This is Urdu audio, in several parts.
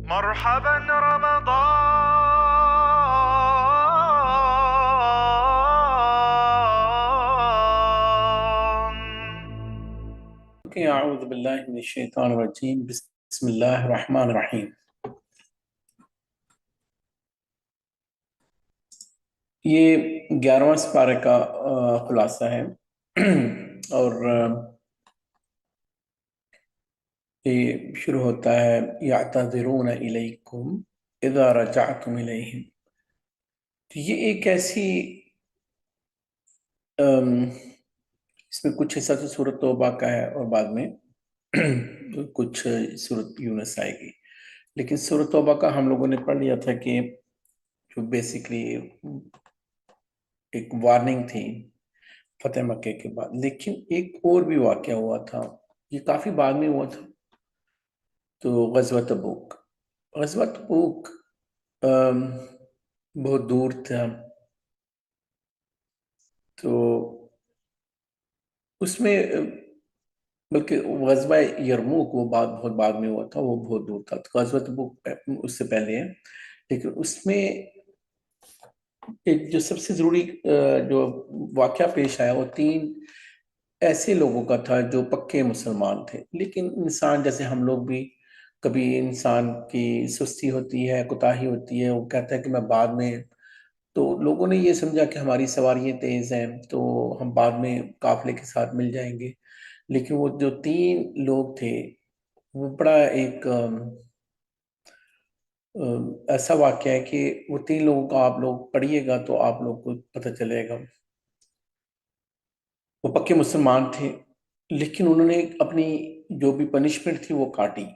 مرحبا رمضان. اعوذ باللہ من الشیطان الرجیم بسم اللہ الرحمن الرحیم. یہ 11واں سپارہ کا خلاصہ ہے اور یہ شروع ہوتا ہے یعتذرون الیکم اذا رجعتم الیہم. تو یہ ایک ایسی اس میں کچھ حصہ تو سورۃ توبہ کا ہے اور بعد میں کچھ سورۃ یونس آئے گی، لیکن سورۃ توبہ کا ہم لوگوں نے پڑھ لیا تھا کہ جو بیسیکلی ایک وارننگ تھی فتح مکہ کے بعد. لیکن ایک اور بھی واقعہ ہوا تھا، یہ کافی بعد میں ہوا تھا. تو غزوہ تبوک بہت دور تھا، تو اس میں بلکہ غزوہ یرموک وہ بہت بعد میں ہوا تھا، وہ بہت دور تھا. تو غزوہ تبوک اس سے پہلے ہے، لیکن اس میں ایک جو سب سے ضروری جو واقعہ پیش آیا وہ 3 ایسے لوگوں کا تھا جو پکے مسلمان تھے، لیکن انسان جیسے ہم لوگ بھی کبھی انسان کی سستی ہوتی ہے، کوتاہی ہوتی ہے، وہ کہتا ہے کہ میں بعد میں. تو لوگوں نے یہ سمجھا کہ ہماری سواریاں تیز ہیں تو ہم بعد میں قافلے کے ساتھ مل جائیں گے. لیکن وہ جو 3 لوگ تھے وہ بڑا ایک ایسا واقعہ ہے کہ وہ 3 لوگوں کا آپ لوگ پڑھیے گا تو آپ لوگ کو پتہ چلے گا. وہ پکے مسلمان تھے، لیکن انہوں نے اپنی جو بھی پنشمنٹ تھی وہ کاٹی،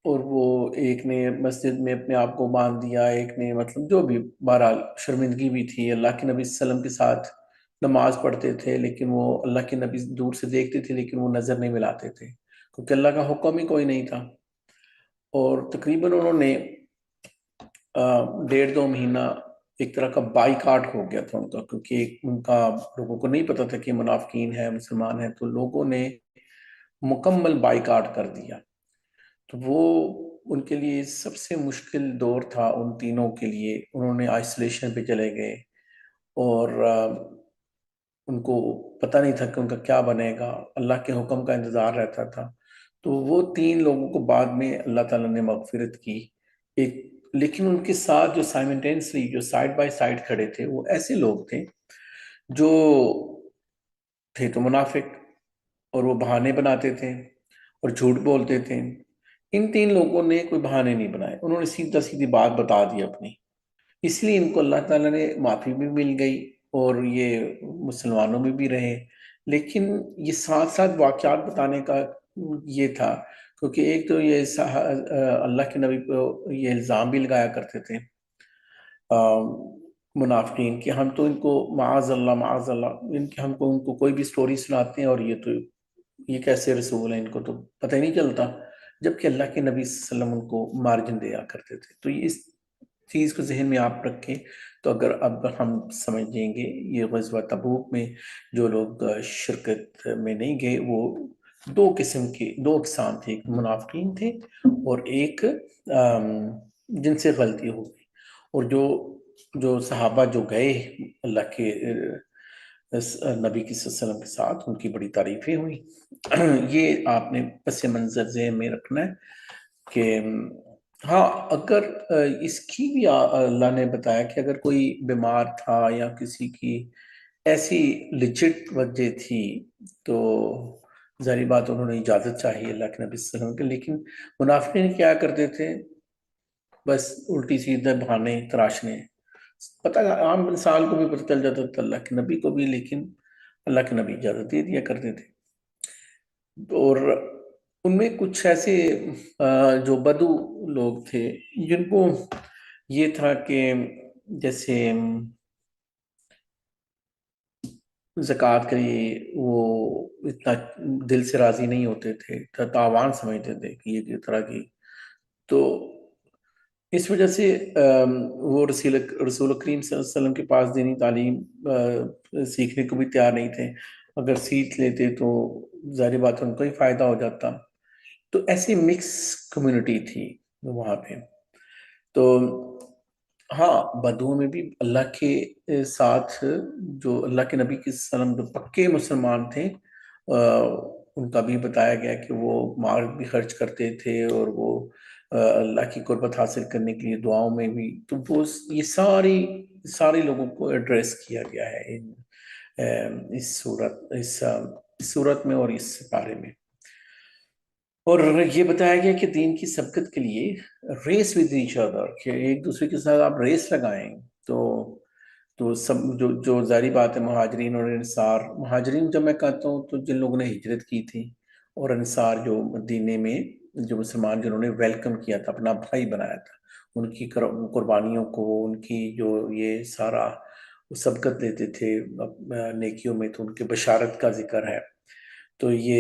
اور وہ ایک نے مسجد میں اپنے آپ کو باندھ دیا، ایک نے مطلب جو بھی، بہرحال شرمندگی بھی تھی. اللہ کے نبی صلی اللہ علیہ وسلم کے ساتھ نماز پڑھتے تھے، لیکن وہ اللہ کے نبی دور سے دیکھتے تھے لیکن وہ نظر نہیں ملاتے تھے کیونکہ اللہ کا حکم ہی کوئی نہیں تھا. اور تقریباً انہوں نے 1.5-2 مہینہ ایک طرح کا بائیکاٹ ہو گیا تھا ان کا، کیونکہ ان کا لوگوں کو نہیں پتا تھا کہ منافقین ہیں مسلمان ہیں، تو لوگوں نے مکمل بائیکاٹ کر دیا. تو وہ ان کے لیے سب سے مشکل دور تھا ان تینوں کے لیے. انہوں نے آئسولیشن پہ چلے گئے اور ان کو پتہ نہیں تھا کہ ان کا کیا بنے گا، اللہ کے حکم کا انتظار رہتا تھا. تو وہ 3 لوگوں کو بعد میں اللہ تعالیٰ نے مغفرت کی. لیکن ان کے ساتھ جو سائمنٹینسلی جو سائیڈ بائی سائیڈ کھڑے تھے وہ ایسے لوگ تھے جو تھے تو منافق، اور وہ بہانے بناتے تھے اور جھوٹ بولتے تھے. ان 3 لوگوں نے کوئی بہانے نہیں بنائے، انہوں نے سیدھا سیدھی بات بتا دی اپنی. اس لیے ان کو اللہ تعالیٰ نے معافی بھی مل گئی اور یہ مسلمانوں میں بھی رہے. لیکن یہ ساتھ ساتھ واقعات بتانے کا یہ تھا، کیونکہ ایک تو یہ اللہ کے نبی پہ یہ الزام بھی لگایا کرتے تھے منافقین کہ ہم تو ان کو معاذ اللہ ہم کو ان کو کوئی بھی سٹوری سناتے ہیں اور یہ کیسے رسول ہیں، ان کو تو پتہ ہی نہیں چلتا، جبکہ اللہ کے نبی صلی اللہ علیہ وسلم ان کو مارجن دیا کرتے تھے. تو اس چیز کو ذہن میں آپ رکھیں تو اگر اب ہم سمجھیں گے یہ غزوہ تبوک میں جو لوگ شرکت میں نہیں گئے وہ 2 اقسام تھے، ایک منافقین تھے اور ایک جن سے غلطی ہو گئی. اور جو صحابہ جو گئے اللہ کے نبی کی صلی اللہ علیہ وسلم کے ساتھ، ان کی بڑی تعریفیں ہوئی. یہ آپ نے پس منظر ذہن میں رکھنا ہے کہ ہاں اگر اس کی بھی اللہ نے بتایا کہ اگر کوئی بیمار تھا یا کسی کی ایسی لیجٹ وجہ تھی تو ظاہری بات انہوں نے اجازت چاہیے اللہ کے نبی صلی اللہ علیہ وسلم کے. لیکن منافقین کیا کرتے تھے، بس الٹی سیدھے بہانے تراشنے. پتہ عام انسان کو بھی پتہ چل جاتا تھا، اللہ کے نبی کو بھی، لیکن اللہ کے نبی اجازت دے دیا کرتے تھے. اور ان میں کچھ ایسے جو بدو لوگ تھے جن کو یہ تھا کہ جیسے زکوٰۃ کے لیے وہ اتنا دل سے راضی نہیں ہوتے تھے، تاوان سمجھتے تھے کہ یہ طرح کی. تو اس وجہ سے وہ رسول کریم صلی اللہ علیہ وسلم کے پاس دینی تعلیم سیکھنے کو بھی تیار نہیں تھے. اگر سیکھ لیتے تو ظاہری بات ان کو ہی فائدہ ہو جاتا. تو ایسی مکس کمیونٹی تھی. وہاں پہ. تو ہاں، بدوؤں میں بھی اللہ کے ساتھ جو اللہ کے نبی کے وسلم جو پکے مسلمان تھے، ان کا بھی بتایا گیا کہ وہ مال بھی خرچ کرتے تھے، اور وہ اللہ کی قربت حاصل کرنے کے لیے دعاؤں میں بھی. تو وہ یہ سارے لوگوں کو ایڈریس کیا گیا ہے اس صورت میں اور اس سپارے میں. اور یہ بتایا گیا کہ دین کی سبقت کے لیے ریس ود ایچ ادر، کہ ایک دوسرے کے ساتھ آپ ریس لگائیں. تو سب جو ظاہری بات ہے، مہاجرین اور انصار. مہاجرین جب میں کہتا ہوں تو جن لوگوں نے ہجرت کی تھی، اور انصار جو مدینے میں جو مسلمان جنہوں نے ویلکم کیا تھا، اپنا بھائی بنایا تھا، ان کی قربانیوں کو، ان کی جو یہ سارا سبقت لیتے تھے نیکیوں میں، تو ان کے بشارت کا ذکر ہے. تو یہ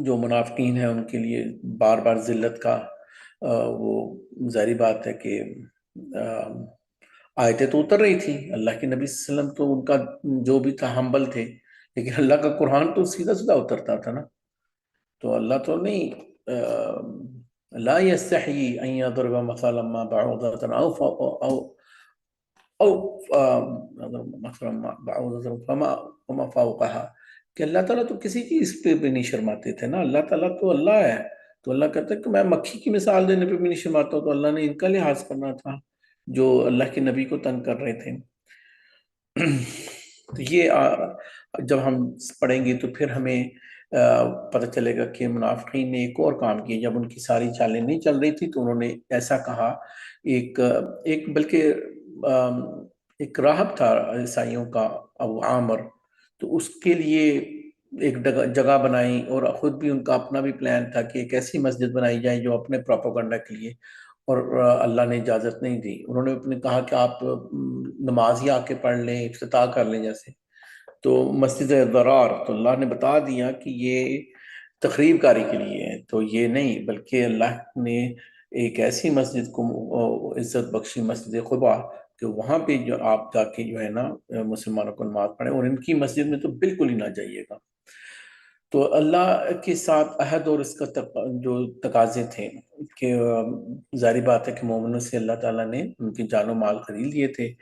جو منافقین ہیں ان کے لیے بار بار ذلت کا وہ ظاہری بات ہے کہ آیتیں تو اتر رہی تھی. اللہ کے نبی صلی اللہ علیہ وسلم تو ان کا جو بھی تھا ہمبل تھے، لیکن اللہ کا قرآن تو سیدھا سیدھا اترتا تھا نا. تو اللہ تو نہیں لا یستحیی ان یضرب مثلا ما بعوضۃ او مثلا ما بعوضۃ فما فوقها، کہ اللہ تعالیٰ تو کسی چیز پہ بھی نہیں شرماتے تھے نا. اللہ تعالیٰ تو اللہ ہے. تو اللہ کہتا ہے کہ میں مکھی کی مثال دینے پہ بھی نہیں شرماتا ہوں. تو اللہ نے ان کا لحاظ کرنا تھا جو اللہ کے نبی کو تنگ کر رہے تھے. تو یہ جب ہم پڑھیں گے تو پھر ہمیں پتہ چلے گا کہ منافقین نے ایک اور کام کیا. جب ان کی ساری چالیں نہیں چل رہی تھی تو انہوں نے ایسا کہا، بلکہ ایک راہب تھا عیسائیوں کا، ابو عامر. تو اس کے لیے ایک جگہ بنائی، اور خود بھی ان کا اپنا بھی پلان تھا کہ ایک ایسی مسجد بنائی جائے جو اپنے پروپیگنڈا کے لیے. اور اللہ نے اجازت نہیں دی. انہوں نے اپنے کہا کہ آپ نماز ہی آ کے پڑھ لیں، افتتاح کر لیں جیسے. تو مسجد ضرار تو اللہ نے بتا دیا کہ یہ تخریب کاری کے لیے ہے. تو یہ نہیں، بلکہ اللہ نے ایک ایسی مسجد کو عزت بخشی، مسجد قباء، کہ وہاں پہ جو آپ جا کے جو ہے نا مسلمانوں کو نماز پڑھیں، اور ان کی مسجد میں تو بالکل ہی نہ جائیے گا. تو اللہ کے ساتھ عہد اور اس کا جو تقاضے تھے کہ ظاہری بات ہے کہ مومنوں سے اللہ تعالیٰ نے ان کی جان و مال خرید لیے تھے.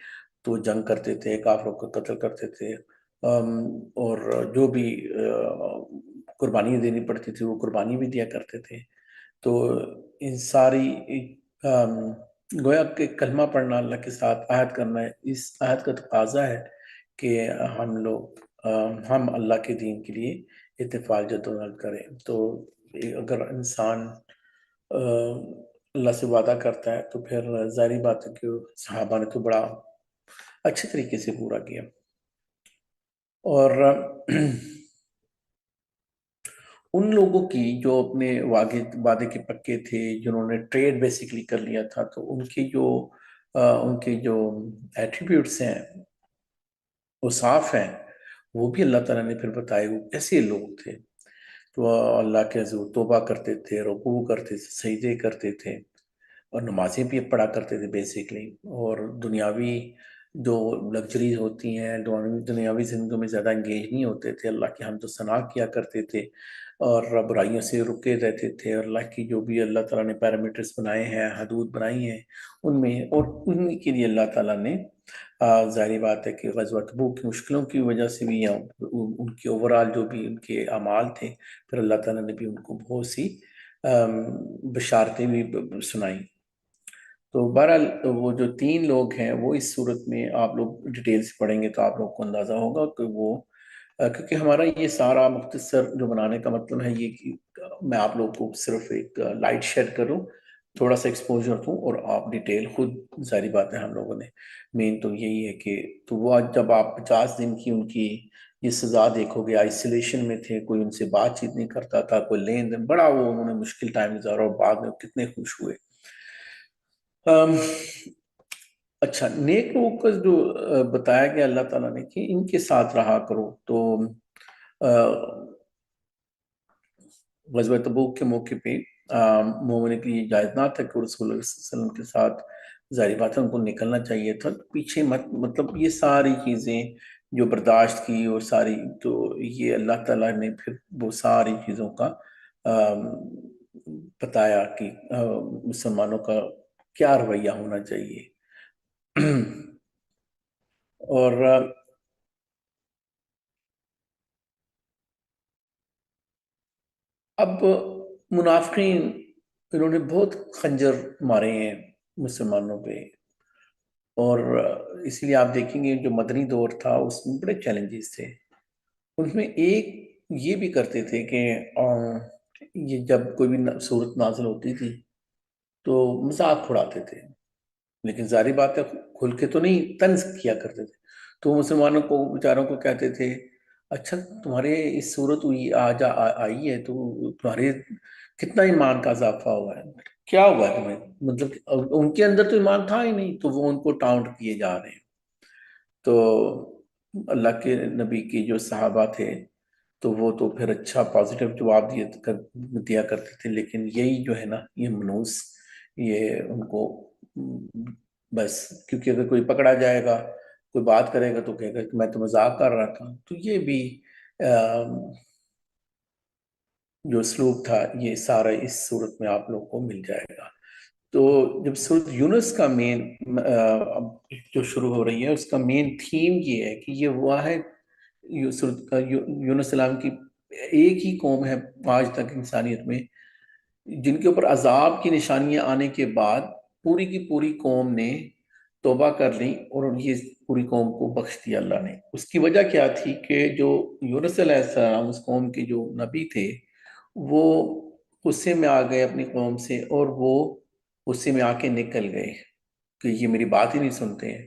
تو جنگ کرتے تھے، کافروں کو قتل کرتے تھے، اور جو بھی قربانی دینی پڑتی تھی وہ قربانی بھی دیا کرتے تھے. تو ان ساری گویا کہ کلمہ پڑھنا، اللہ کے ساتھ عہد کرنا ہے، اس عہد کا تقاضا ہے کہ ہم اللہ کے دین کے لیے اتفاق جدوجہد کریں. تو اگر انسان اللہ سے وعدہ کرتا ہے تو پھر ظاہری بات ہے کہ صحابہ نے تو بڑا اچھے طریقے سے پورا کیا. اور ان لوگوں کی جو اپنے وعدے کے پکے تھے، جنہوں نے ٹریڈ بیسیکلی کر لیا تھا، تو ان کے جو ایٹریبیوٹس ہیں وہ صاف ہیں. وہ بھی اللہ تعالیٰ نے پھر بتائے وہ ایسے لوگ تھے. تو اللہ کے حضور توبہ کرتے تھے، رکوع کرتے تھے، سجدے کرتے تھے، اور نمازیں بھی پڑھا کرتے تھے بیسیکلی. اور دنیاوی جو لگژریز ہوتی ہیں، دنیاوی زندگیوں میں زیادہ انگیج نہیں ہوتے تھے. اللہ کی حمد و ثنا کیا کرتے تھے، اور برائیوں سے رکے رہتے تھے. اور اللہ کی جو بھی اللہ تعالیٰ نے پیرامیٹرز بنائے ہیں، حدود بنائی ہیں، ان میں، اور ان کے لیے اللہ تعالیٰ نے ظاہری بات ہے کہ غزوہ تبوک کی مشکلوں کی وجہ سے بھی، یا ان کے اوورال جو بھی ان کے اعمال تھے، پھر اللہ تعالیٰ نے بھی ان کو بہت سی بشارتیں بھی سنائیں. تو بہرحال وہ جو 3 لوگ ہیں وہ اس صورت میں آپ لوگ ڈیٹیل سے پڑھیں گے تو آپ لوگ کو اندازہ ہوگا کہ وہ، کیونکہ ہمارا یہ سارا مختصر جو بنانے کا مطلب ہے یہ کہ میں آپ لوگ کو صرف ایک لائٹ شیئر کروں، تھوڑا سا ایکسپوجر دوں، اور آپ ڈیٹیل خود. ظاہری بات ہے ہم لوگوں نے مین تو یہی ہے کہ تو وہ جب آپ 50 دن کی ان کی یہ سزا دیکھو گے، آئسولیشن میں تھے، کوئی ان سے بات چیت نہیں کرتا تھا، کوئی لین دین، بڑا وہ انہوں نے مشکل ٹائم گزارا، اور بعد میں کتنے خوش ہوئے. اچھا، نیک لوگوں کا جو بتایا گیا اللہ تعالیٰ نے کہ ان کے ساتھ رہا کرو. تو غزوہ تبوک کے موقع پہ مومن کے لیے جائز نہ تھا کہ رسول اللہ صلی اللہ علیہ وسلم کے ساتھ، ظاہری بات ہے ان کو نکلنا چاہیے تھا. پیچھے مطلب یہ ساری چیزیں جو برداشت کی، اور ساری، تو یہ اللہ تعالیٰ نے پھر وہ ساری چیزوں کا بتایا کہ مسلمانوں کا کیا رویہ ہونا چاہیے۔ اور اب منافقین انہوں نے بہت خنجر مارے ہیں مسلمانوں پہ، اور اس لیے آپ دیکھیں گے جو مدنی دور تھا اس میں بڑے چیلنجز تھے۔ ان میں ایک یہ بھی کرتے تھے کہ یہ جب کوئی بھی صورت نازل ہوتی تھی تو مذاق اڑاتے تھے، لیکن ظاہری بات ہے کھل کے تو نہیں، طنز کیا کرتے تھے۔ تو مسلمانوں کو بیچاروں کو کہتے تھے اچھا تمہارے اس صورت ہوئی آئی ہے تو تمہارے کتنا ایمان کا اضافہ ہوا ہے، کیا ہوا ہے تمہیں، مطلب ان کے اندر تو ایمان تھا ہی نہیں، تو وہ ان کو ٹاؤنٹ کیے جا رہے ہیں۔ تو اللہ کے نبی کی جو صحابہ تھے تو وہ تو پھر اچھا پازیٹیو جواب دیا کرتے تھے، لیکن یہی جو ہے نا یہ منوس، یہ ان کو بس کیونکہ اگر کوئی پکڑا جائے گا، کوئی بات کرے گا تو کہے گا کہ میں تو مذاق کر رہا تھا، تو یہ بھی جو اسلوب تھا یہ سارا اس صورت میں آپ لوگوں کو مل جائے گا۔ تو جب سورت یونس کا مین جو شروع ہو رہی ہے اس کا مین تھیم یہ ہے کہ یہ ہوا ہے یونس السلام کی ایک ہی قوم ہے آج تک انسانیت میں جن کے اوپر عذاب کی نشانیاں آنے کے بعد پوری کی پوری قوم نے توبہ کر لی اور یہ پوری قوم کو بخش دیا اللہ نے۔ اس کی وجہ کیا تھی کہ جو یونس علیہ السلام اس قوم کے جو نبی تھے وہ غصے میں آ گئے اپنی قوم سے، اور وہ غصے میں آ کے نکل گئے کہ یہ میری بات ہی نہیں سنتے ہیں،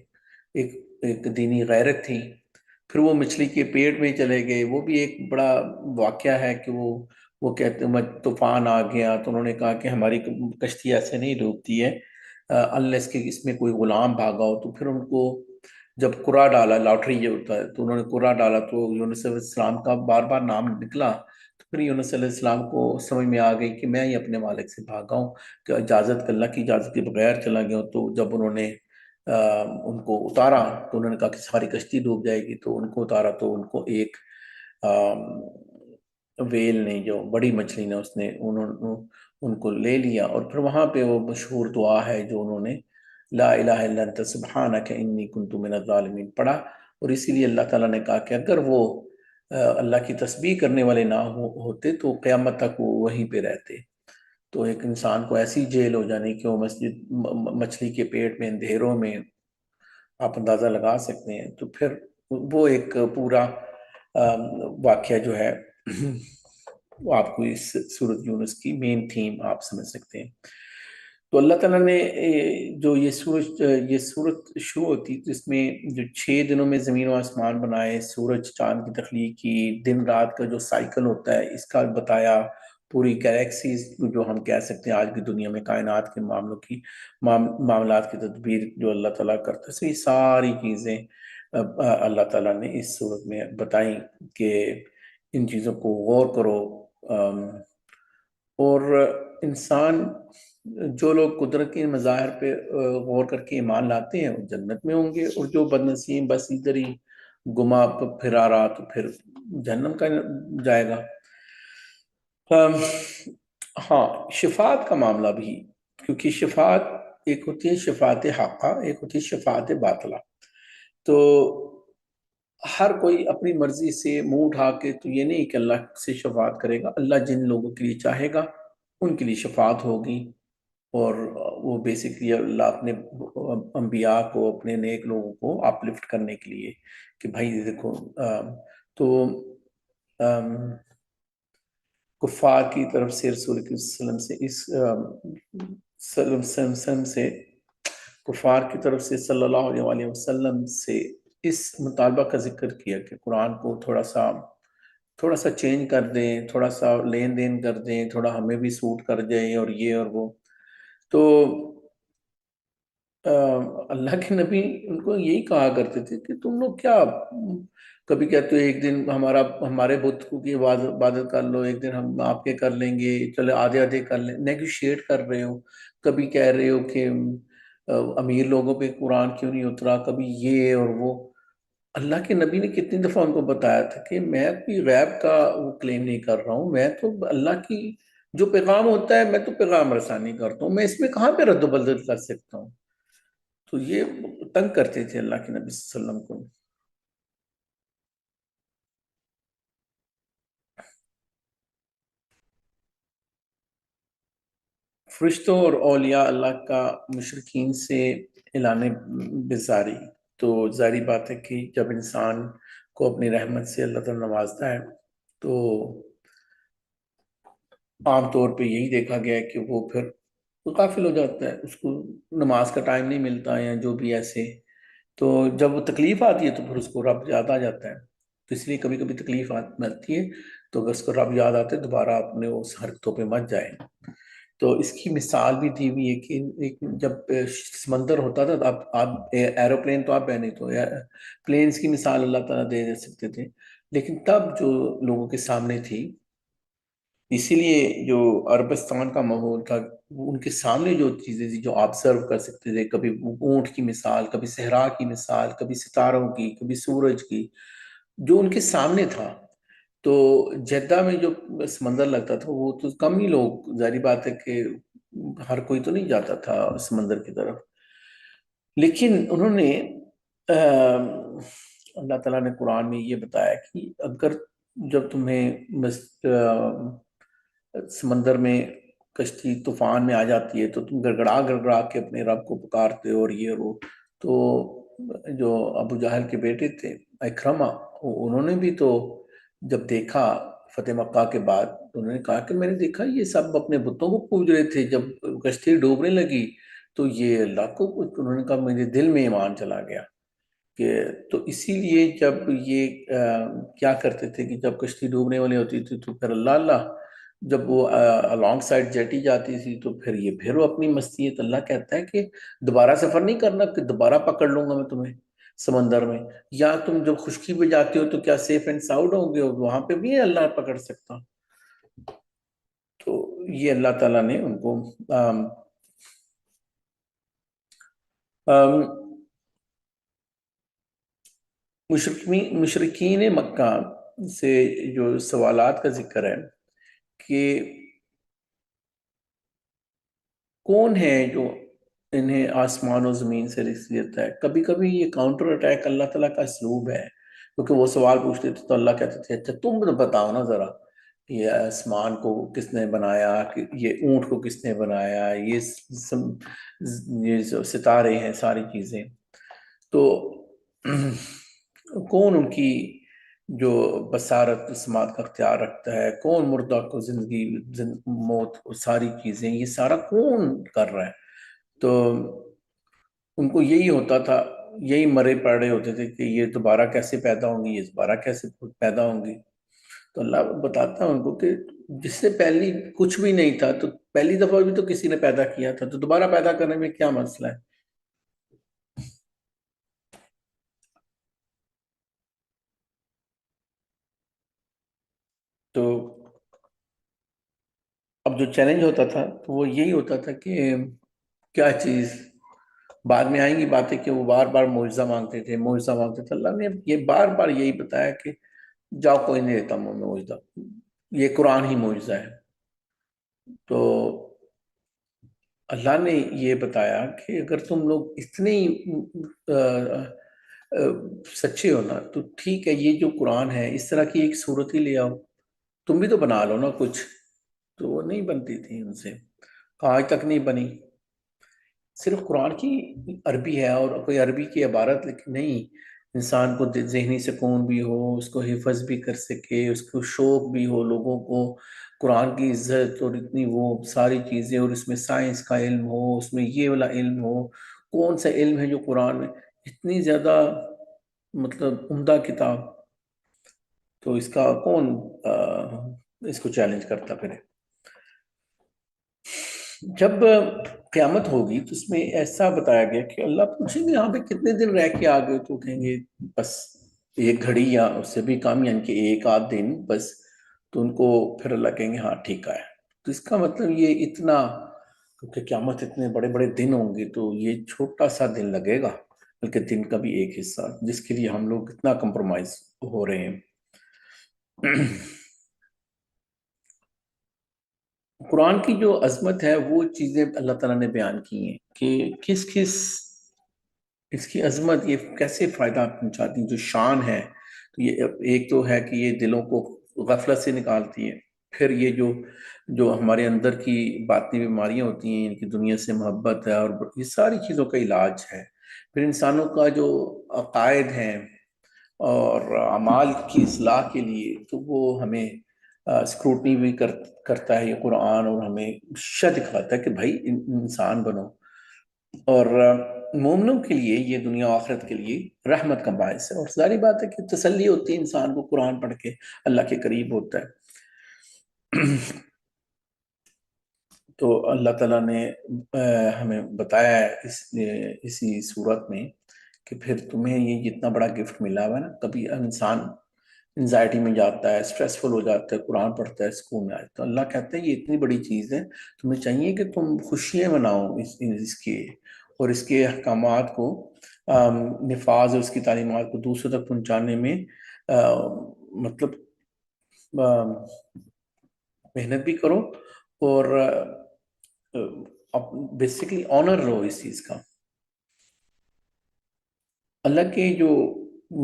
ایک دینی غیرت تھی۔ پھر وہ مچھلی کے پیٹ میں چلے گئے، وہ بھی ایک بڑا واقعہ ہے کہ وہ کہتے ہیں طوفان آ گیا تو انہوں نے کہا کہ ہماری کشتی ایسے نہیں ڈوبتی ہے انلیس کہ اس میں کوئی غلام بھاگا ہو۔ تو پھر ان کو جب قرعہ ڈالا، لاٹری یہ ہوتا ہے، تو انہوں نے قرعہ ڈالا تو یونس علیہ السلام کا بار بار نام نکلا، تو پھر یونس علیہ السلام کو سمجھ میں آ گئی کہ میں ہی اپنے مالک سے بھاگا ہوں، کہ اجازت اللہ کی اجازت کے بغیر چلا گیا ہوں۔ تو جب انہوں نے ان کو اتارا تو انہوں نے کہا کہ ساری کشتی ڈوب جائے گی، تو ان کو اتارا تو ان کو ایک ویل نے، جو بڑی مچھلی نے، اس نے ان کو لے لیا، اور پھر وہاں پہ وہ مشہور دعا ہے جو انہوں نے لا الہ الا انت سبحانک انی کنت من الظالمین پڑھا، اور اسی لیے اللہ تعالیٰ نے کہا کہ اگر وہ اللہ کی تسبیح کرنے والے نہ ہوتے تو قیامت تک وہ وہیں پہ رہتے۔ تو ایک انسان کو ایسی جیل ہو جانی کہ وہ مچھلی کے پیٹ میں اندھیروں میں، آپ اندازہ لگا سکتے ہیں۔ تو پھر وہ ایک پورا واقعہ جو ہے وہ آپ کو اس سورت یونس کی مین تھیم آپ سمجھ سکتے ہیں۔ تو اللہ تعالیٰ نے جو یہ سورت شروع ہوتی جس میں جو 6 دنوں میں زمین و آسمان بنائے، سورج چاند کی تخلیق کی، دن رات کا جو سائیکل ہوتا ہے اس کا بتایا، پوری گیلیکسیز جو ہم کہہ سکتے ہیں آج کی دنیا میں کائنات کے معاملات کی تدبیر جو اللہ تعالیٰ کرتا ہے، یہ ساری چیزیں اللہ تعالیٰ نے اس صورت میں بتائیں کہ ان چیزوں کو غور کرو۔ اور انسان جو لوگ قدرت کے مظاہر پہ غور کر کے ایمان لاتے ہیں وہ جنت میں ہوں گے، اور جو بدنصیب بس ادھر ہی گما پھرا رہا تو پھر جہنم کا جائے گا۔ ہاں، شفاعت کا معاملہ بھی، کیونکہ شفاعت ایک ہوتی ہے شفاعت حقہ، ایک ہوتی ہے شفاعت باطلہ۔ تو ہر کوئی اپنی مرضی سے منہ اٹھا کے تو یہ نہیں کہ اللہ سے شفاعت کرے گا، اللہ جن لوگوں کے لیے چاہے گا ان کے لیے شفاعت ہوگی، اور وہ بیسکلی اللہ اپنے انبیاء کو، اپنے نیک لوگوں کو اپلفٹ کرنے کے لیے کہ بھائی دیکھو، تو کفار کی طرف سے رسول اللہ صلی اللہ علیہ وسلم سے کفار کی طرف سے صلی اللہ علیہ وسلم سے اس مطالبہ کا ذکر کیا کہ قرآن کو تھوڑا سا چینج کر دیں، تھوڑا سا لین دین کر دیں، تھوڑا ہمیں بھی سوٹ کر جائے، اور یہ اور وہ۔ تو اللہ کے نبی ان کو یہی کہا کرتے تھے کہ تم لوگ کیا کبھی کہتے ہو ایک دن ہمارے بت کی عبادت کر لو، ایک دن ہم آپ کے کر لیں گے، چلے آدھے آدھے کر لیں، نیگوشیٹ کر رہے ہو، کبھی کہہ رہے ہو کہ امیر لوگوں پہ قرآن کیوں نہیں اترا، کبھی یہ اور وہ۔ اللہ کے نبی نے کتنی دفعہ ان کو بتایا تھا کہ میں کوئی غیب کا وہ کلیم نہیں کر رہا ہوں، میں تو اللہ کی جو پیغام ہوتا ہے میں تو پیغام رسانی کرتا ہوں، میں اس میں کہاں پہ رد و بدل کر سکتا ہوں؟ تو یہ تنگ کرتے تھے اللہ کے نبی صلی اللہ علیہ وسلم کو۔ فرشتوں اور اولیاء اللہ کا مشرکین سے اعلان بیزاری، تو ظاہری بات ہے کہ جب انسان کو اپنی رحمت سے اللہ تعالیٰ نوازتا ہے تو عام طور پہ یہی دیکھا گیا ہے کہ وہ پھر غافل ہو جاتا ہے، اس کو نماز کا ٹائم نہیں ملتا یا جو بھی ایسے، تو جب وہ تکلیف آتی ہے تو پھر اس کو رب یاد آ جاتا ہے، تو اس لیے کبھی کبھی تکلیف آتی ہے تو اگر اس کو رب یاد آتا ہے دوبارہ اپنے اس حرکتوں پہ مت جائے۔ تو اس کی مثال بھی دی ہوئی ہے کہ جب سمندر ہوتا تھا تو آپ ایروپلین تو آپ نہیں تو پلینز کی مثال اللہ تعالیٰ دے سکتے تھے، لیکن تب جو لوگوں کے سامنے تھی، اسی لیے جو عربستان کا ماحول تھا ان کے سامنے جو چیزیں تھی جو آبزرو کر سکتے تھے، کبھی اونٹ کی مثال، کبھی صحرا کی مثال، کبھی ستاروں کی، کبھی سورج کی، جو ان کے سامنے تھا۔ تو جدہ میں جو سمندر لگتا تھا وہ تو کم ہی لوگ، ظاہری بات ہے کہ ہر کوئی تو نہیں جاتا تھا سمندر کی طرف، لیکن انہوں نے اللہ تعالیٰ نے قرآن میں یہ بتایا کہ اگر جب تمہیں سمندر میں کشتی طوفان میں آ جاتی ہے تو تم گڑگڑا گڑگڑا کے اپنے رب کو پکارتے ہو اور یہ وہ، تو جو ابو جہل کے بیٹے تھے اکرمہ، انہوں نے بھی تو جب دیکھا فتح مکہ کے بعد تو انہوں نے کہا کہ میں نے دیکھا یہ سب اپنے بتوں کو پوج رہے تھے، جب کشتی ڈوبنے لگی تو یہ اللہ کو، انہوں نے کہا میرے دل میں ایمان چلا گیا کہ، تو اسی لیے جب یہ کیا کرتے تھے کہ جب کشتی ڈوبنے والی ہوتی تھی تو پھر اللہ اللہ، جب وہ along سائڈ جیٹی جاتی تھی تو پھر وہ اپنی مستی ہے، تو اللہ کہتا ہے کہ دوبارہ سفر نہیں کرنا کہ دوبارہ پکڑ لوں گا میں تمہیں سمندر میں، یا تم جب خشکی پہ جاتے ہو تو کیا سیف اینڈ ساؤنڈ ہوں گے، وہاں پہ بھی اللہ پکڑ سکتا۔ تو یہ اللہ تعالیٰ نے ان کو مشرقین مکہ سے جو سوالات کا ذکر ہے کہ کون ہے جو انہیں آسمان و زمین سے رزق دیتا ہے، کبھی کبھی یہ کاؤنٹر اٹیک اللہ تعالیٰ کا اسلوب ہے، کیونکہ وہ سوال پوچھتے تھے تو اللہ کہتے تھے اچھا تم بتاؤ نا ذرا، یہ آسمان کو کس نے بنایا، یہ اونٹ کو کس نے بنایا، یہ جو ستارے ہیں ساری چیزیں، تو کون ان کی جو بصارت سماعت کا اختیار رکھتا ہے، کون مردہ کو زندگی موت ساری چیزیں یہ سارا کون کر رہا ہے، تو ان کو یہی ہوتا تھا، یہی مرے پڑے ہوتے تھے کہ یہ دوبارہ کیسے پیدا ہوں گی، یہ دوبارہ کیسے پیدا ہوں گی، تو اللہ بتاتا ہے ان کو کہ جس سے پہلی کچھ بھی نہیں تھا تو پہلی دفعہ بھی تو کسی نے پیدا کیا تھا، تو دوبارہ پیدا کرنے میں کیا مسئلہ ہے؟ تو اب جو چیلنج ہوتا تھا تو وہ یہی ہوتا تھا کہ کیا چیز بعد میں آئیں گی باتیں کہ وہ بار بار معجزہ مانگتے تھے، معجزہ مانگتے تھے، اللہ نے یہ بار بار یہی بتایا کہ جاؤ کوئی نہیں دیتا معجزہ، یہ قرآن ہی معجزہ ہے۔ تو اللہ نے یہ بتایا کہ اگر تم لوگ اتنے سچے ہو نا تو ٹھیک ہے، یہ جو قرآن ہے اس طرح کی ایک صورت ہی لے آؤ، تم بھی تو بنا لو نا کچھ، تو وہ نہیں بنتی تھی ان سے، آج تک نہیں بنی، صرف قرآن کی عربی ہے اور کوئی عربی کی عبارت لیکن نہیں، انسان کو ذہنی سکون بھی ہو، اس کو حفظ بھی کر سکے، اس کو شوق بھی ہو لوگوں کو قرآن کی عزت اور اتنی وہ ساری چیزیں، اور اس میں سائنس کا علم ہو، اس میں یہ والا علم ہو، کون سا علم ہے جو قرآن میں اتنی زیادہ مطلب عمدہ کتاب، تو اس کا کون اس کو چیلنج کرتا پھر؟ جب قیامت ہوگی تو اس میں ایسا بتایا گیا کہ اللہ پوچھیں گے یہاں پہ کتنے دن رہ کے آگے، تو کہیں گے بس ایک گھڑی یا اس سے بھی کم، یعنی کہ ایک آدھ دن بس، تو ان کو پھر اللہ کہیں گے ہاں ٹھیک ہے، تو اس کا مطلب یہ اتنا، کیونکہ قیامت اتنے بڑے بڑے دن ہوں گے تو یہ چھوٹا سا دن لگے گا، بلکہ دن کا بھی ایک حصہ جس کے لیے ہم لوگ اتنا کمپرومائز ہو رہے ہیں۔ قرآن کی جو عظمت ہے وہ چیزیں اللہ تعالیٰ نے بیان کی ہیں کہ کس کس اس کی عظمت یہ کیسے فائدہ پہنچاتی ہے، جو شان ہے. تو یہ ایک تو ہے کہ یہ دلوں کو غفلت سے نکالتی ہے. پھر یہ جو ہمارے اندر کی باطنی بیماریاں ہوتی ہیں، ان کی دنیا سے محبت ہے، اور یہ ساری چیزوں کا علاج ہے. پھر انسانوں کا جو عقائد ہیں اور اعمال کی اصلاح کے لیے، تو وہ ہمیں اسکروٹنی بھی کرتا ہے یہ قرآن، اور ہمیں شہ دکھاتا ہے کہ بھائی انسان بنو. اور مومنوں کے لیے یہ دنیا و آخرت کے لیے رحمت کا باعث ہے. اور ظاہری بات ہے کہ تسلی ہوتی ہے انسان کو قرآن پڑھ کے، اللہ کے قریب ہوتا ہے. تو اللہ تعالیٰ نے ہمیں بتایا ہے اسی صورت میں کہ پھر تمہیں یہ جتنا بڑا گفٹ ملا ہوا ہے نا، کبھی انسان انزائٹی میں جاتا ہے، اسٹریسفل ہو جاتا ہے، قرآن پڑھتا ہے، سکون میں آتا ہے، تو اللہ کہتا ہے یہ اتنی بڑی چیز ہے، تمہیں چاہیے کہ تم خوشیاں مناؤ اس کے اور اس کے احکامات کو نفاذ اور اس کی تعلیمات کو دوسروں تک پہنچانے میں مطلب محنت بھی کرو، اور بیسیکلی آنر رہو اس چیز کا. اللہ کے جو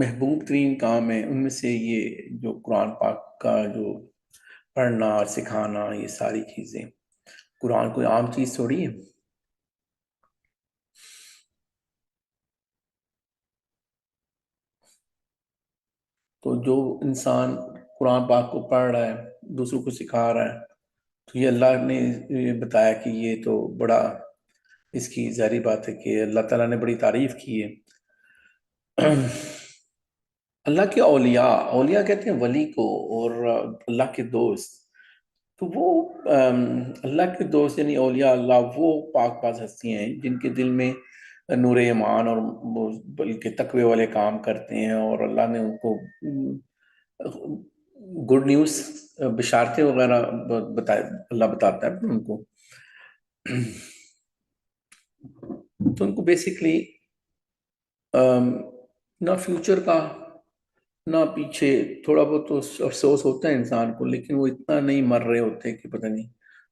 محبوب ترین کام ہے ان میں سے یہ جو قرآن پاک کا جو پڑھنا اور سکھانا، یہ ساری چیزیں. قرآن کوئی عام چیز تھوڑی ہے. تو جو انسان قرآن پاک کو پڑھ رہا ہے، دوسروں کو سکھا رہا ہے، تو یہ اللہ نے یہ بتایا کہ یہ تو بڑا، اس کی ظاہری بات ہے کہ اللہ تعالیٰ نے بڑی تعریف کی ہے. اللہ کے اولیاء کہتے ہیں ولی کو، اور اللہ کے دوست. تو وہ اللہ کے دوست یعنی اولیاء اللہ وہ پاک باز ہستیاں ہیں جن کے دل میں نور ایمان اور بلکہ تقوی والے کام کرتے ہیں، اور اللہ نے ان کو گڈ نیوز، بشارتیں وغیرہ اللہ بتاتا ہے ان کو. تو ان کو بیسکلی نہ فیوچر کا نہ پیچھے، تھوڑا بہت تو افسوس ہوتا ہے انسان کو، لیکن وہ اتنا نہیں مر رہے ہوتے کہ پتہ نہیں.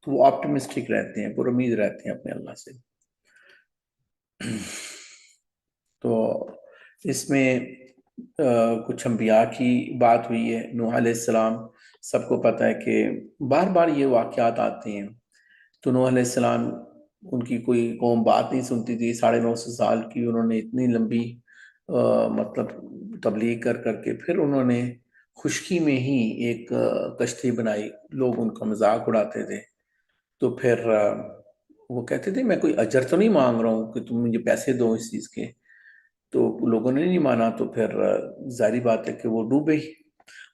تو وہ آپٹمسٹک رہتے ہیں، پر امید رہتے ہیں اپنے اللہ سے. تو اس میں کچھ انبیاء کی بات ہوئی ہے. نوح علیہ السلام، سب کو پتہ ہے کہ بار بار یہ واقعات آتے ہیں. تو نوح علیہ السلام، ان کی کوئی قوم بات نہیں سنتی تھی. 950 سال کی انہوں نے اتنی لمبی مطلب تبلیغ کر کر کے پھر انہوں نے خشکی میں ہی ایک کشتی بنائی. لوگ ان کا مذاق اڑاتے تھے. تو پھر وہ کہتے تھے میں کوئی اجر تو نہیں مانگ رہا ہوں کہ تم مجھے پیسے دو اس چیز کے. تو لوگوں نے نہیں مانا. تو پھر ظاہری بات ہے کہ وہ ڈوبے ہی.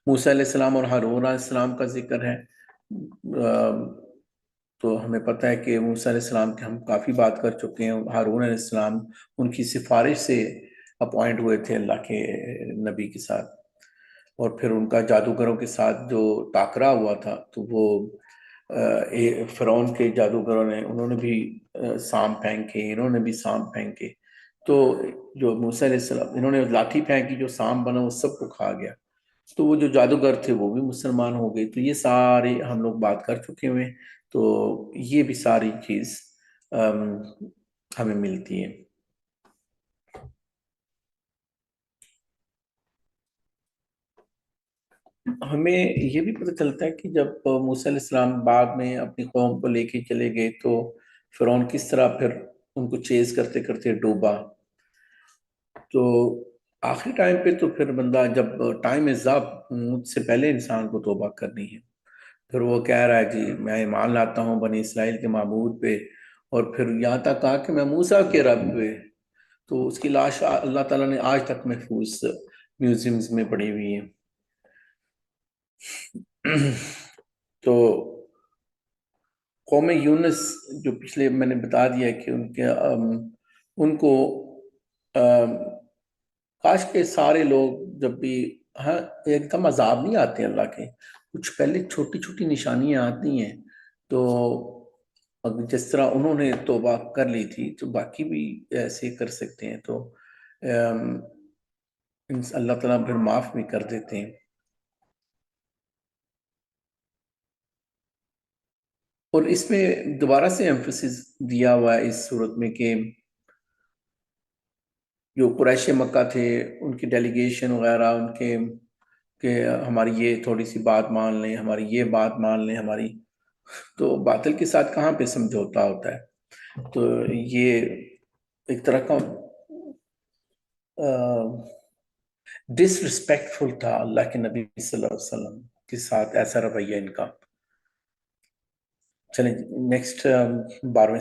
موسیٰ علیہ السلام اور ہارون علیہ السلام کا ذکر ہے. تو ہمیں پتہ ہے کہ موسیٰ علیہ السلام کے ہم کافی بات کر چکے ہیں. ہارون علیہ السلام ان کی سفارش سے اپوائنٹ ہوئے تھے اللہ کے نبی کے ساتھ. اور پھر ان کا جادوگروں کے ساتھ جو ٹاکرا ہوا تھا، تو وہ فرعون کے جادوگروں نے، انہوں نے بھی سام پھینکے، انہوں نے بھی سام پھینکے. تو جو موسیٰ علیہ السلام، انہوں نے لاٹھی پھینکی، جو سام بنا وہ سب کو کھا گیا. تو وہ جو جادوگر تھے وہ بھی مسلمان ہو گئے. تو یہ سارے ہم لوگ بات کر چکے ہوئے. تو یہ بھی ساری چیز ہمیں ملتی ہے. ہمیں یہ بھی پتہ چلتا ہے کہ جب موسیٰ علیہ السلام بعد میں اپنی قوم کو لے کے چلے گئے، تو فرعون کس طرح پھر ان کو چیز کرتے کرتے ڈوبا. تو آخری ٹائم پہ تو پھر بندہ جب ٹائم از اپ، مجھ سے پہلے انسان کو توبہ کرنی ہے. پھر وہ کہہ رہا ہے جی میں ایمان لاتا ہوں بنی اسرائیل کے معبود پہ، اور پھر یہاں تک کہا کہ میں موسیٰ کے رب پہ. تو اس کی لاش اللہ تعالیٰ نے آج تک محفوظ میوزیمز میں پڑی ہوئی ہے. تو قوم یونس جو پچھلے میں نے بتا دیا کہ ان کو کاش کے سارے لوگ جب بھی، ہاں ایک دم عذاب نہیں آتے اللہ کے، کچھ پہلے چھوٹی چھوٹی نشانیاں آتی ہیں. تو جس طرح انہوں نے توبہ کر لی تھی تو باقی بھی ایسے کر سکتے ہیں. تو اللہ تعالیٰ پھر معاف بھی کر دیتے ہیں. اور اس میں دوبارہ سے ایمفسس دیا ہوا ہے اس صورت میں کہ جو قریش مکہ تھے ان کی ڈیلیگیشن وغیرہ ان کے کہ ہماری یہ تھوڑی سی بات مان لیں، ہماری یہ بات مان لیں، ہماری تو باطل کے ساتھ کہاں پہ سمجھوتا ہوتا ہے. تو یہ ایک طرح کا ڈس ریسپیکٹفل تھا اللہ کے نبی صلی اللہ علیہ وسلم کے ساتھ ایسا رویہ ان کا. چلیں نیکسٹ 12ویں